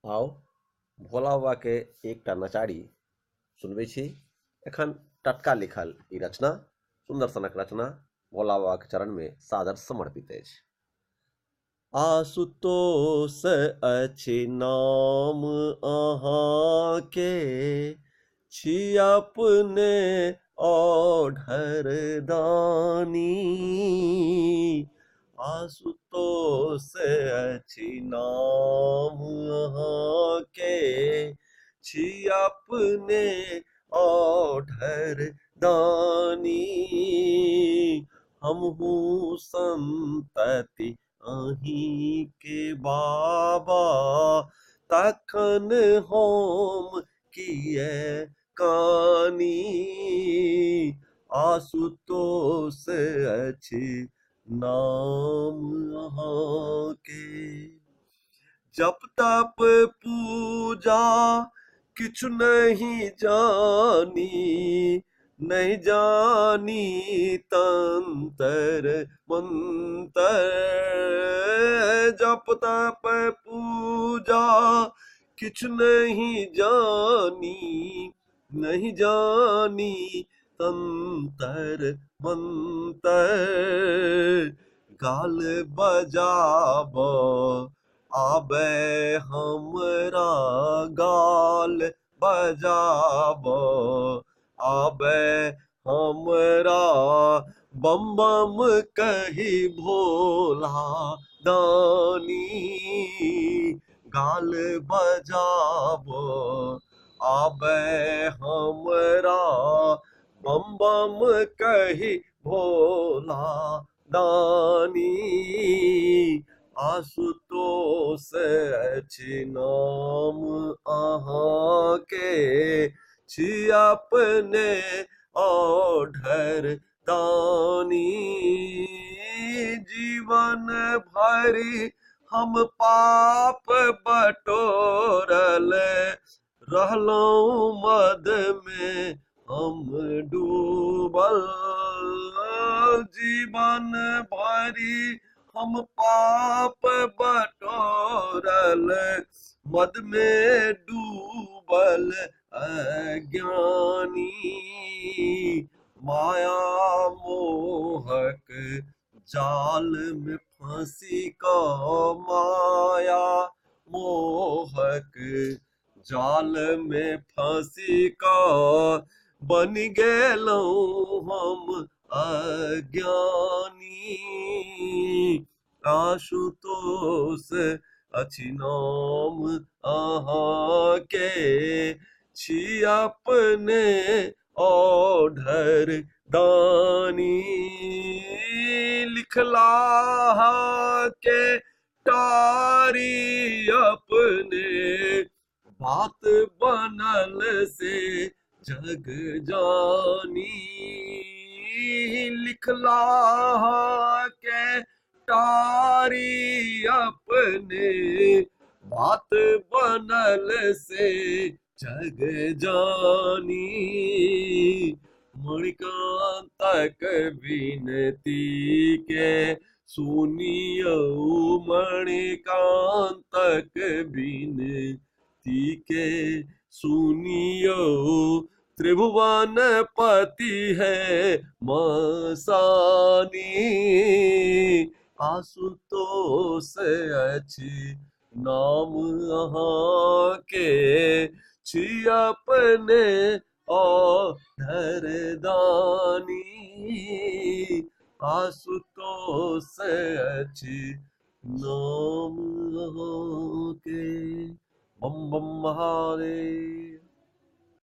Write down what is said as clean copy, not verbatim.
आओ भोला बाबा के एकटा नचारी सुनबै छी। एखन टटका लिखल ई रचना, सुंदर सनक रचना, भोला बाबा के चरण में सादर समर्पित अछि। आशुतोष अछि नाम अहाँ के, छी अपने औढ़र दानी। आशुतोष अछि नाम अहाँ के, छी अपने औढ़र दानी। हमहु संतति अहीं के बाबा, तखन हम किए कानी। आशुतोष अछि नाम अहाँ के, जप तप पूजा किछु नहीं जानी। नहीं जानी तंत्र मंत्र, जप तप पूजा किछु नहीं जानी। नहीं जानी तंत्र मंत्र, गाल बजाब आबे हमरा, गाल बजाब आबे हमरा। बम बम कही भोला दानी, गाल बजाब आबे हमरा। बम बम कही भोला दानी। आशुतोष अछि नाम अहाँ के, छी अपने औढ़र दानी। जीवन भरि हम पाप बटोरल, रहलहुँ मद में हम डूबल। जीवन भरि हम पाप बटोरल, मद में डूबल अज्ञानी। माया मोहक जाल में फांसी का, माया मोहक जाल में फांसी का, बन गेलहुँ हम अज्ञानी। आशुतोष अछि नाम अहाँ के, छी अपने औढ़र दानी। लिखलाह के टारी अपने, बात बनल से जग जानी। लिखलाह के टारी अपने, बात बनल से जग जानी। मणिकांतक विनती के सुनियो, मणिकांतक विनती के सुनियो। त्रिभुवन पति है मसानी। आशुतोष अछि नाम अहाँ के, छी अपने औढ़र दानी। आशुतोष अछि नाम अहाँ के। बम बम महादेव।